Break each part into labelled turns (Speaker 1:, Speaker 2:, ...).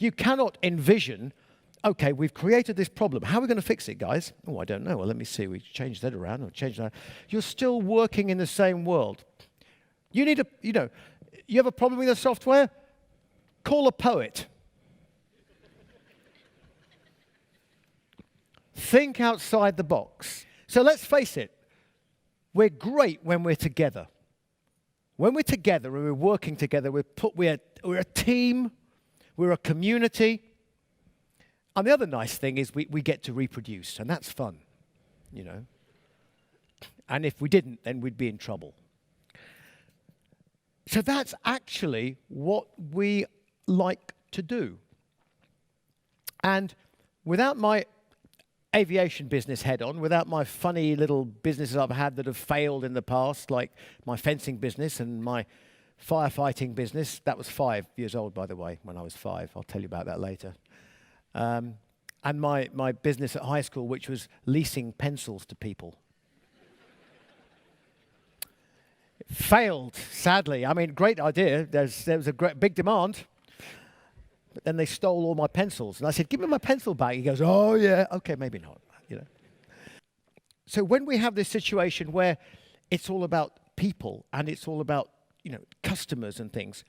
Speaker 1: You cannot envision, okay, we've created this problem. How are we going to fix it, guys? Oh, I don't know. Well, let me see. We change that around or change that. You're still working in the same world. You need you have a problem with the software? Call a poet. Think outside the box. So let's face it. We're great when we're together. When we're together and we're working together, we're a team, we're a community. And the other nice thing is we get to reproduce, and that's fun, And if we didn't, then we'd be in trouble. So that's actually what we like to do. And without my aviation business head on, without my funny little businesses I've had that have failed in the past, like my fencing business and my firefighting business. That was 5 years old, by the way, when I was 5. I'll tell you about that later. And my business at high school, which was leasing pencils to people. It failed, sadly. I mean, great idea. There was a big demand. But then they stole all my pencils. And I said, give me my pencil back. He goes, oh, yeah, okay, maybe not. So when we have this situation where it's all about people and it's all about, customers and things,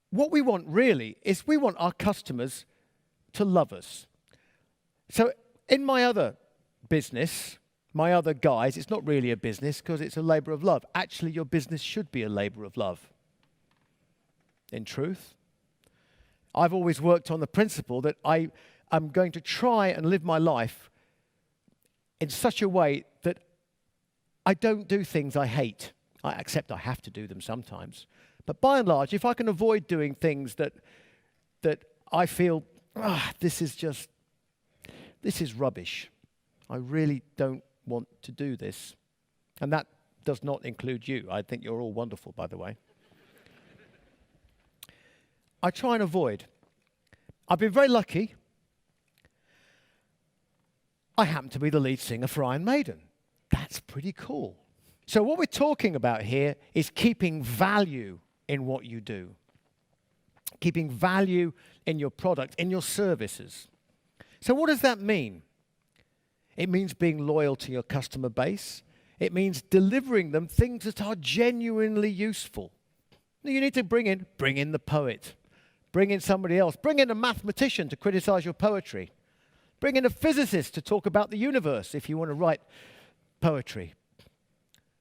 Speaker 1: what we want really is we want our customers to love us. So in my other business, my other guys, it's not really a business because it's a labor of love. Actually, your business should be a labor of love. In truth, I've always worked on the principle that I am going to try and live my life in such a way that I don't do things I hate. I accept I have to do them sometimes. But by and large, if I can avoid doing things that I feel, this is rubbish. I really don't want to do this. And that does not include you. I think you're all wonderful, by the way. I try and avoid. I've been very lucky. I happen to be the lead singer for Iron Maiden. That's pretty cool. So what we're talking about here is keeping value in what you do. Keeping value in your product, in your services. So what does that mean? It means being loyal to your customer base. It means delivering them things that are genuinely useful. You need to bring in the poet. Bring in somebody else. Bring in a mathematician to criticize your poetry. Bring in a physicist to talk about the universe if you want to write poetry.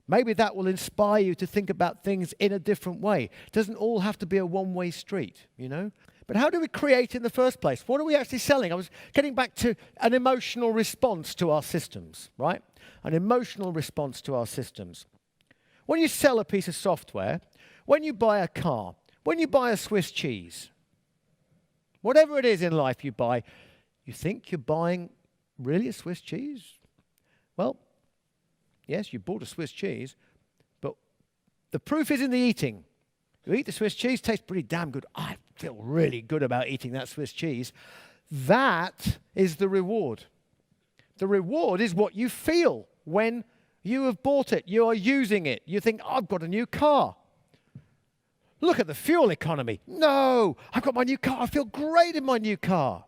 Speaker 1: Maybe that will inspire you to think about things in a different way. It doesn't all have to be a one-way street, But how do we create in the first place? What are we actually selling? I was getting back to an emotional response to our systems, right? An emotional response to our systems. When you sell a piece of software, when you buy a car, when you buy a Swiss cheese, whatever it is in life you buy, you think you're buying really a Swiss cheese? Well, yes, you bought a Swiss cheese, but the proof is in the eating. You eat the Swiss cheese, tastes pretty damn good. I feel really good about eating that Swiss cheese. That is the reward. The reward is what you feel when you have bought it. You are using it. You think, I've got a new car. Look at the fuel economy. No, I've got my new car. I feel great in my new car.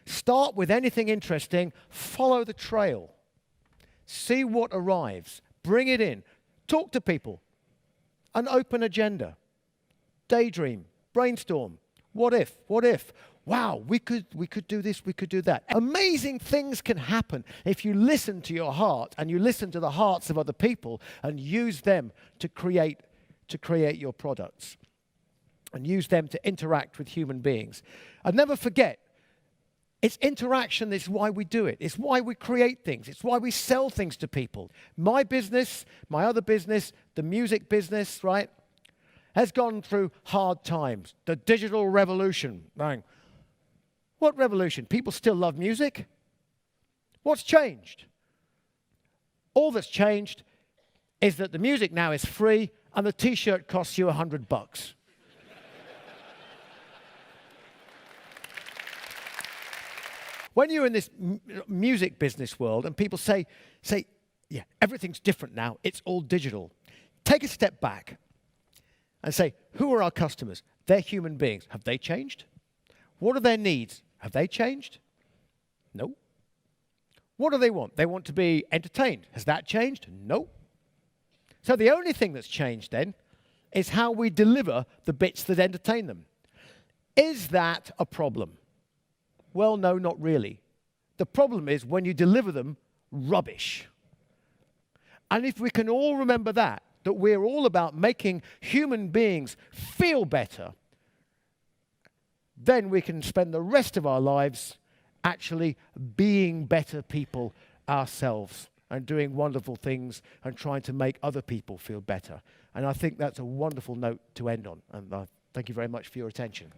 Speaker 1: Start with anything interesting. Follow the trail. See what arrives. Bring it in. Talk to people. An open agenda. Daydream. Brainstorm. What if? What if? Wow, we could do this, we could do that. Amazing things can happen if you listen to your heart and you listen to the hearts of other people and use them to create your products and use them to interact with human beings. And never forget, it's interaction that's why we do it. It's why we create things. It's why we sell things to people. My business, my other business, the music business, right, has gone through hard times. The digital revolution. Bang. What revolution? People still love music? What's changed? All that's changed is that the music now is free and the t-shirt costs you $100. When you're in this music business world and people say, yeah, everything's different now, it's all digital. Take a step back and say, who are our customers? They're human beings. Have they changed? What are their needs? Have they changed? No. What do they want? They want to be entertained. Has that changed? No. So the only thing that's changed then is how we deliver the bits that entertain them. Is that a problem? Well, no, not really. The problem is when you deliver them rubbish. And if we can all remember that we're all about making human beings feel better, then we can spend the rest of our lives actually being better people ourselves and doing wonderful things and trying to make other people feel better. And I think that's a wonderful note to end on. And thank you very much for your attention.